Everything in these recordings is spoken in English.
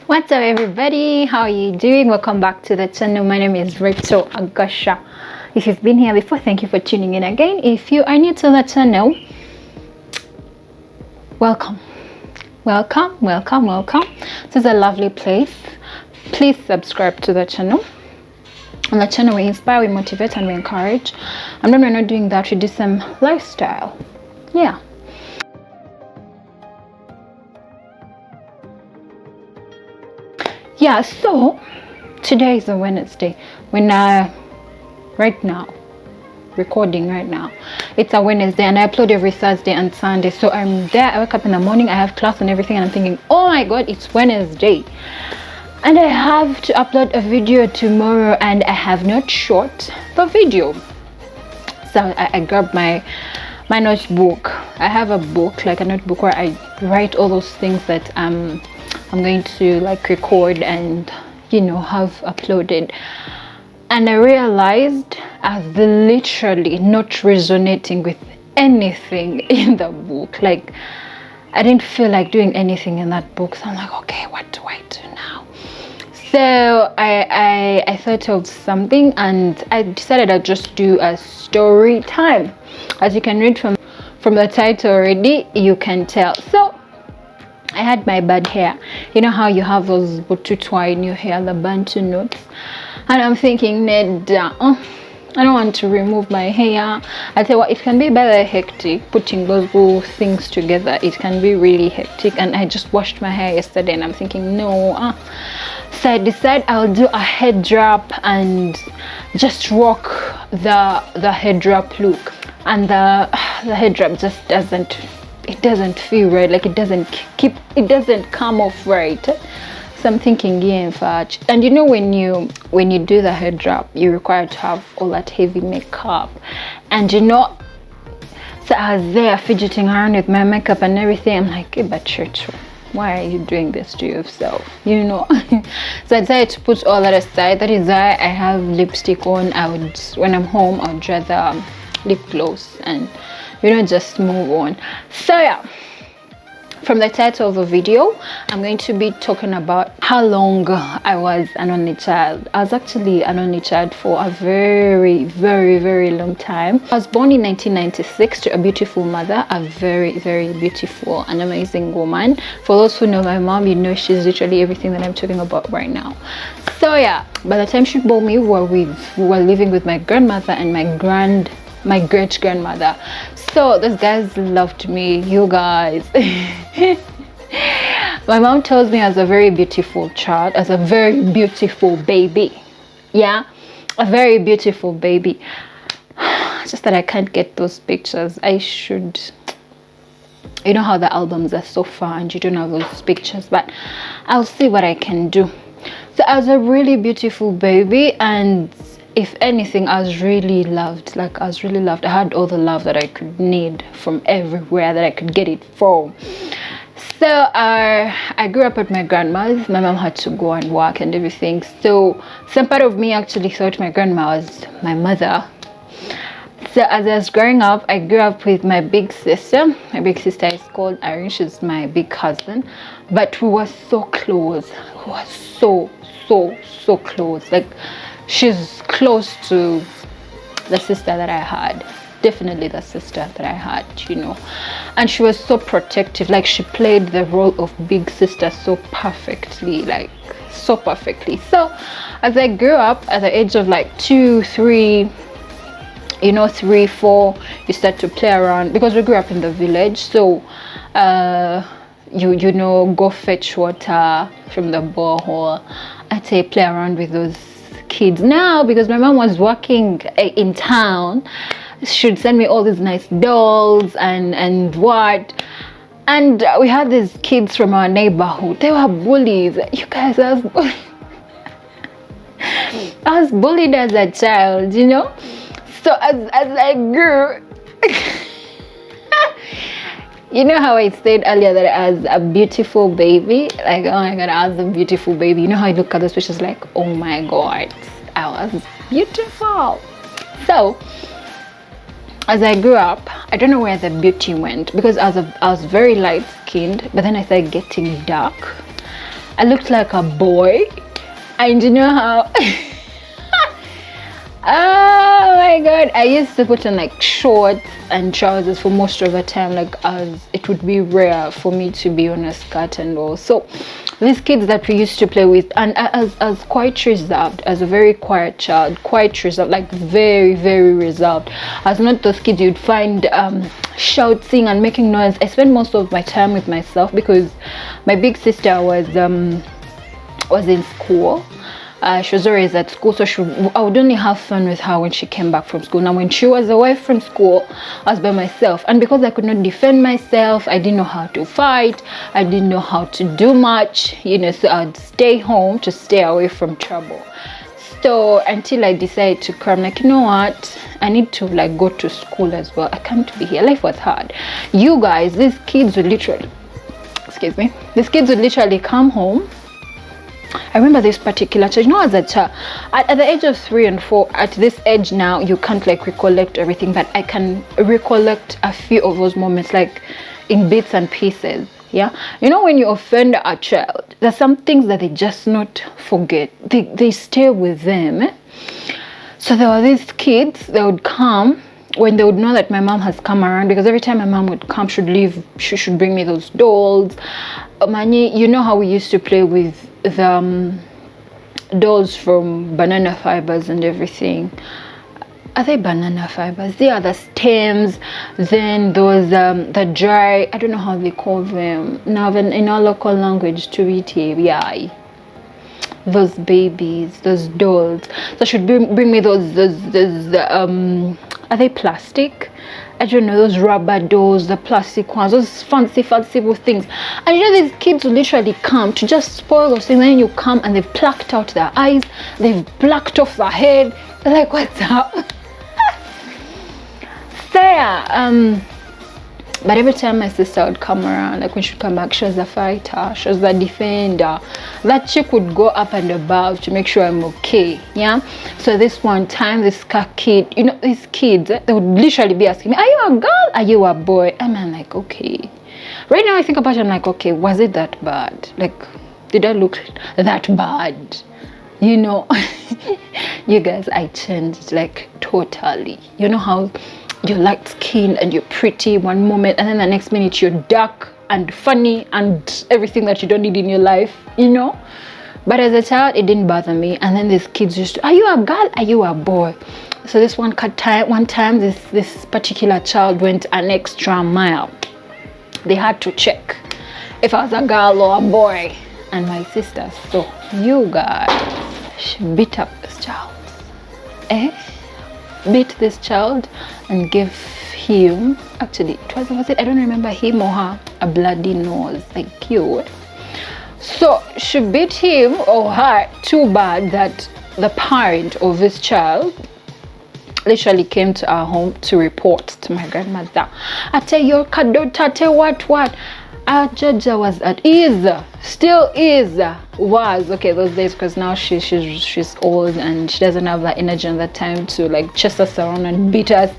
What's up everybody, how are you doing? Welcome back to the channel. My name is Racheal Agasha. If you've been here before, thank you for tuning in again. If you are new to the channel, welcome. This is a lovely place. Please subscribe to the channel. On the channel we inspire, we motivate and we encourage, and when we're not doing that, we do some lifestyle. Yeah, so today is a Wednesday. Recording right now, it's a Wednesday and I upload every Thursday and Sunday. So I'm there, I wake up in the morning, I have class and everything, and I'm thinking, oh my god, it's Wednesday and I have to upload a video tomorrow and I have not shot the video. So I grabbed my notebook. I have a book, like a notebook, where I write all those things that I'm going to like record and have uploaded. And I realized I was literally not resonating with anything in the book. Like I didn't feel like doing anything in that book. So I'm like, okay, what do I do now? So I thought of something and I decided I'd just do a story time. As you can read from the title already, you can tell. So I had my bad hair. You know how you have those bututwa in your hair, the bantu knots? And I'm thinking, Ned, I don't want to remove my hair. I tell you what, it can be very hectic putting those little things together. It can be really hectic. And I just washed my hair yesterday and I'm thinking, no. So I decided I'll do a head wrap and just rock the head wrap look. And the head wrap just doesn't feel right. Like it doesn't come off right. So I'm thinking, yeah, in fact. And when you do the head wrap, you're required to have all that heavy makeup. And so I was there fidgeting around with my makeup and everything. I'm like, hey, but Racheal, why are you doing this to yourself? So I decided to put all that aside. That is why I have lipstick on. When I'm home, I would rather lip gloss and just move on. So yeah, from the title of the video, I'm going to be talking about how long I was an only child. I was actually an only child for a very, very, very long time. I was born in 1996 to a beautiful mother, a very, very beautiful and amazing woman. For those who know my mom, she's literally everything that I'm talking about right now. So yeah, by the time she bore me, we were living with my grandmother and my great grandmother. So those guys loved me, you guys. My mom tells me I was a very beautiful child, as a very beautiful baby. Yeah, a very beautiful baby. Just that I can't get those pictures. I should. You know how the albums are so far and you don't have those pictures, but I'll see what I can do. So I was a really beautiful baby, and if anything, I was really loved. I had all the love that I could need from everywhere that I could get it from. So I grew up at my grandma's. My mom had to go and work and everything. So some part of me actually thought my grandma was my mother. So as I was growing up, I grew up with my big sister. My big sister is called Irene. She's my big cousin. But we were so close. We were so close. Like, she's close to the sister that I had. Definitely the sister that I had, And she was so protective. Like, she played the role of big sister so perfectly. So as I grew up at the age of like 2, 3, 3, 4, you start to play around, because we grew up in the village. So go fetch water from the borehole. I'd say play around with those kids. Now, because my mom was working in town, she would send me all these nice dolls and what. And we had these kids from our neighborhood. They were bullies. You guys, I was bullied as a child, So as I grew, you know how I said earlier that I was a beautiful baby? Like, oh my god, I was a beautiful baby. You know how I look at those pictures like, oh my god, I was beautiful. So as I grew up, I don't know where the beauty went, because I was very light skinned, but then I started getting dark. I looked like a boy. And you know how oh my god, I used to put on like shorts and trousers for most of the time, like as it would be rare for me to be on a skirt and all. So these kids that we used to play with, and as quite reserved, as a very quiet child, quite reserved, like very reserved, as not those kids you'd find shouting and making noise. I spent most of my time with myself because my big sister was in school. She was always at school, so I would only have fun with her when she came back from school. Now when she was away from school, I was by myself, and because I could not defend myself, I didn't know how to fight, I didn't know how to do much, you know, so I'd stay home to stay away from trouble. So until I decided to come, like, you know what, I need to like go to school as well. I can't be here. Life was hard, you guys. These kids would literally, excuse me, these kids would literally come home. I remember this particular child, you know, as a child, at the age of 3 and 4, at this age now, you can't like recollect everything, but I can recollect a few of those moments, like in bits and pieces. Yeah, you know, when you offend a child, there's some things that they just not forget. They stay with them. So there were these kids, they would come when they would know that my mom has come around, because every time my mom would come, she should bring me those dolls. Mani, you know how we used to play with the dolls from banana fibers and everything. Are they banana fibers? They are the stems. Then those the dry, I don't know how they call them now in our local language, to yeah, those babies, those dolls. So should bring me those are they plastic? I don't know, those rubber dolls, the plastic ones, those fancy things. And you know, these kids will literally come to just spoil those things. And then you come and they've plucked out their eyes, they've plucked off their head. They're like, what's up? So yeah, but every time my sister would come around, like when she'd come back, she was a fighter, she was a defender. That chick would go up and above to make sure I'm okay. Yeah. So this one time, this kid, you know, these kids, they would literally be asking me, are you a girl? Are you a boy? And I'm like, okay. Right now I think about it, I'm like, okay, was it that bad? Like, did I look that bad? You know, you guys, I changed like totally. You know how you're light skinned and you're pretty one moment, and then the next minute you're dark and funny and everything that you don't need in your life, you know. But as a child, it didn't bother me. And then these kids used to, are you a girl? Are you a boy? So this one time this particular child went an extra mile. They had to check if I was a girl or a boy. And my sister, so you guys, she beat up this child. Beat this child and gave him, actually was it, I don't remember, him or her, a bloody nose, like cute. So she beat him or her too bad that the parent of this child literally came to our home to report to my grandmother. I tell your daughter, what our Jaja was at ease, still is, was okay those days, because now she's old and she doesn't have that energy and that time to like chase us around and beat us.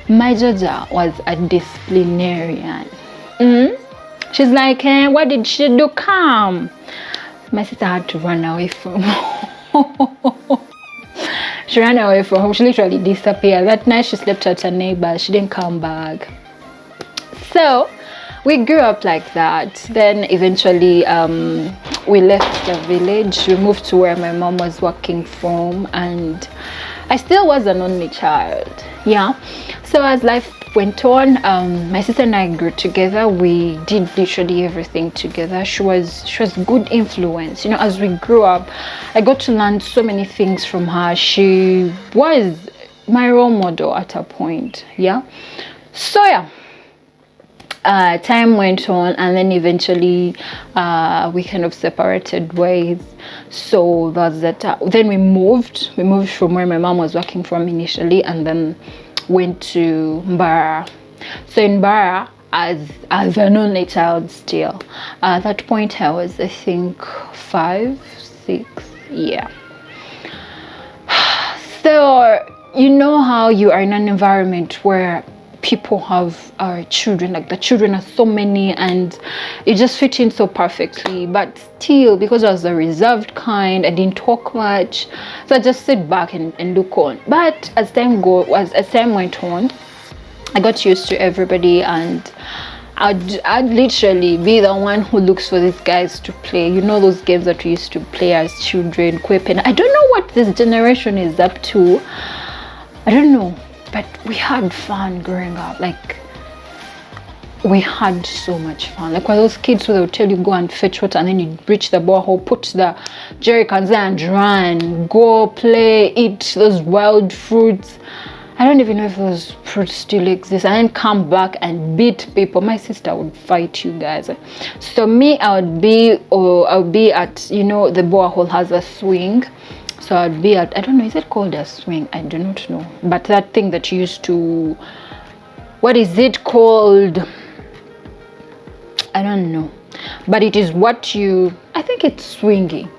My Jaja was a disciplinarian. She's like, hey, what did she do? Come. My sister had to run away from home. She ran away from home. She literally disappeared. That night she slept at her neighbor. She didn't come back. So we grew up like that. Then eventually we left the village. We moved to where my mom was working from, and I still was an only child. Yeah. So as life went on, my sister and I grew together. We did literally everything together. She was good influence. You know, as we grew up, I got to learn so many things from her. She was my role model at a point. Yeah. So yeah. Time went on, and then eventually we kind of separated ways. So that's that. Then we moved from where my mom was working from initially, and then went to Mbara. So in Mbara, as an only child still, at that point I was, I think, 5, 6, yeah. So you know how you are in an environment where people have children, like the children are so many and it just fit in so perfectly. But still, because I was a reserved kind, I didn't talk much, so I just sit back and look on. But as time went on, I got used to everybody, and I'd literally be the one who looks for these guys to play. You know, those games that we used to play as children, Quippen. I don't know what this generation is up to. I don't know, but we had fun growing up. Like, we had so much fun. Like, when those kids who they would tell you go and fetch water, and then you reach the borehole, put the jerry cans there and run, go play, eat those wild fruits. I don't even know if those fruits still exist, and then come back and beat people. My sister would fight you guys. So me, I would be at, you know, the borehole has a swing. So I'd be at, I don't know, is it called a swing? I do not know. But that thing that you used to, what is it called? I don't know. But it is what you, I think it's swinging.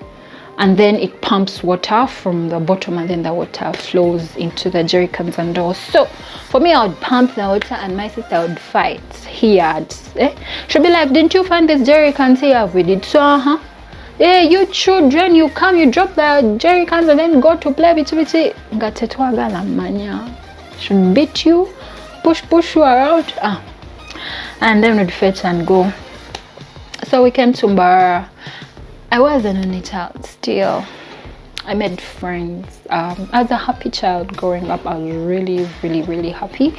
And then it pumps water from the bottom, and then the water flows into the jerry cans and doors. So for me, I would pump the water, and my sister would fight here. She'd be like, didn't you find this jerry cans here? We did. So yeah, you children, you come, you drop the jerry cans and then go to play with it. Should beat you, push you around, and then we'd fetch and go. So we came to Mbara. I was an only child still. I made friends. As a happy child growing up, I was really, really, really happy.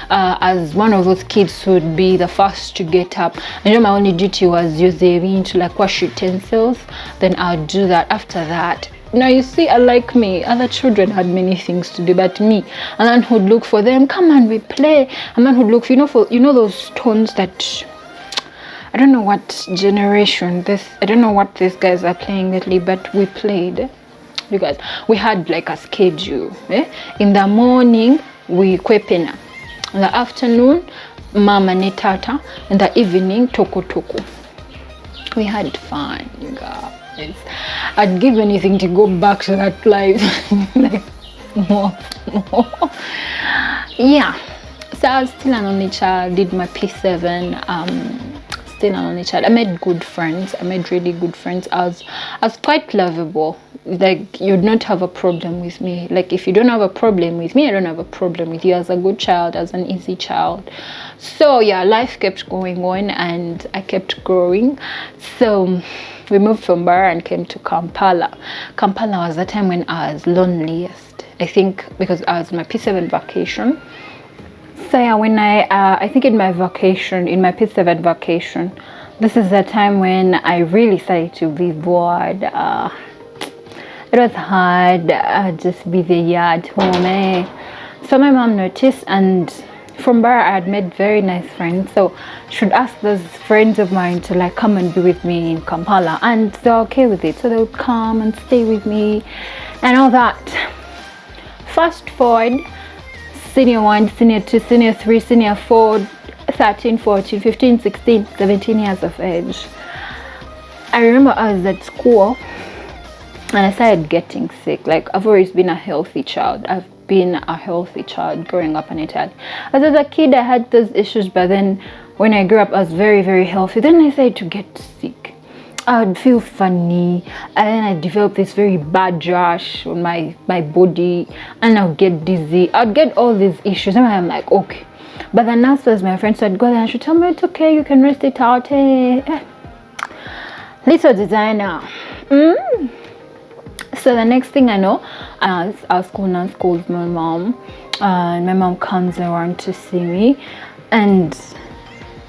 As one of those kids who would be the first to get up. I know my only duty was use the bin to like wash utensils. Then I'll do that. After that, now you see, unlike me, other children had many things to do, but me, a man who'd look for them. Come on, we play. A man who'd look for, you know those stones that, I don't know what generation I don't know what these guys are playing lately, but we played. You guys, we had like a schedule. In the morning, we kwepena. In the afternoon, mama ne tata. In the evening, toko. We had fun, you guys. I'd give anything to go back to that life. Like, more. Yeah. So I was still an only child, did my P7, still an only child. I made good friends. I made really good friends. I was quite lovable. Like, you'd not have a problem with me. Like, if you don't have a problem with me, I don't have a problem with you. As a good child, as an easy child. So yeah, life kept going on and I kept growing. So we moved from Bara and came to Kampala. Kampala was the time when I was loneliest. I think because I was in my P7 vacation. So yeah, when I think in my P7 vacation, this is the time when I really started to be bored. It was hard, just be there at home. So my mom noticed, and from Bara I had made very nice friends. So she would ask those friends of mine to like come and be with me in Kampala, and they're okay with it. So they would come and stay with me and all that. Fast forward, senior 1, senior 2, senior 3, senior 4, 13, 14, 15, 16, 17 years of age. I remember I was at school and I started getting sick. Like, I've always been a healthy child. I've been a healthy child growing up in Italy. As a kid, I had those issues, but then when I grew up, I was very, very healthy. Then I started to get sick. I would feel funny, and then I developed this very bad rash on my body, and I would get dizzy. I would get all these issues, and I'm like, okay. But the nurses, my friends, would go there and she'd tell me, it's okay, you can rest it out. Little designer. So the next thing I know, our school nurse calls my mom, and my mom comes around to see me, and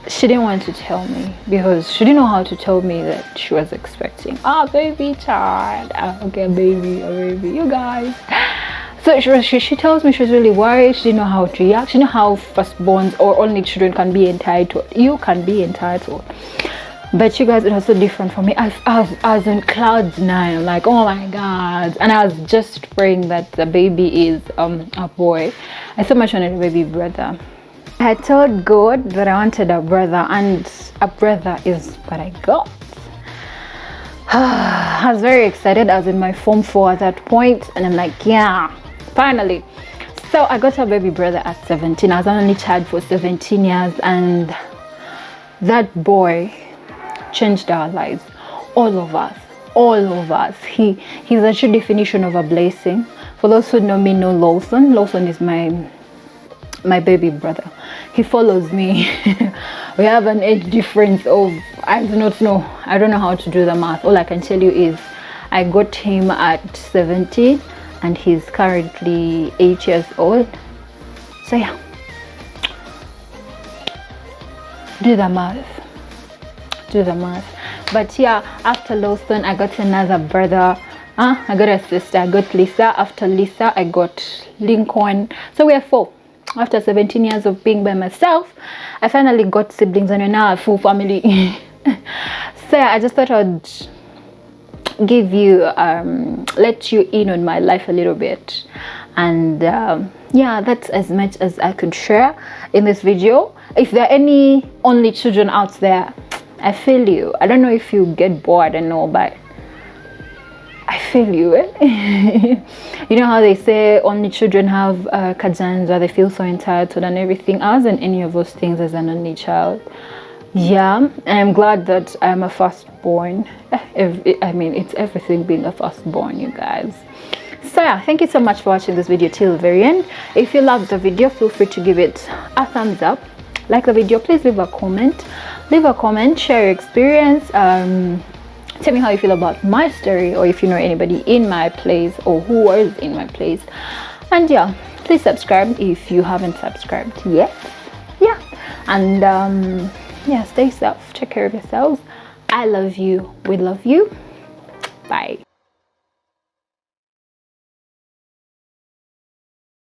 she didn't want to tell me because she didn't know how to tell me that she was expecting a baby child. Okay, a baby, you guys. So she tells me she was really worried. She didn't know how to react. She didn't know how firstborns or only children can be entitled. You can be entitled. But you guys, it was so different for me. I was on clouds 9, like, oh my God. And I was just praying that the baby is a boy. I so much wanted a baby brother. I told God that I wanted a brother, and a brother is what I got. I was very excited. I was in my Form 4 at that point, and I'm like, yeah, finally. So I got a baby brother at 17. I was an only child for 17 years, and that boy changed our lives, all of us. He's a true definition of a blessing. For those who know me, know Lawson is my baby brother. He follows me. We have an age difference of, I don't know how to do the math. All I can tell you is I got him at 17 and he's currently 8 years old. So yeah, do the math. But yeah, after Lawson I got another brother. I got a sister. I got Lisa. After Lisa I got Lincoln. So we are 4. After 17 years of being by myself, I finally got siblings, and we're now a full family. So yeah, I just thought I'd give you let you in on my life a little bit, and yeah, that's as much as I could share in this video. If there are any only children out there, I feel you. I don't know if you get bored and all, but I feel you. You know how they say only children have cousins, or they feel so entitled and everything. I wasn't any of those things as an only child. Yeah, and I'm glad that I'm a firstborn. I mean, it's everything being a firstborn, you guys. So yeah, thank you so much for watching this video till the very end. If you loved the video, feel free to give it a thumbs up. Like the video, please leave a comment. Share your experience. Tell me how you feel about my story, or if you know anybody in my place or who was in my place. And yeah, please subscribe if you haven't subscribed yet. Yeah, and yeah, stay safe, take care of yourselves. I love you, we love you. Bye.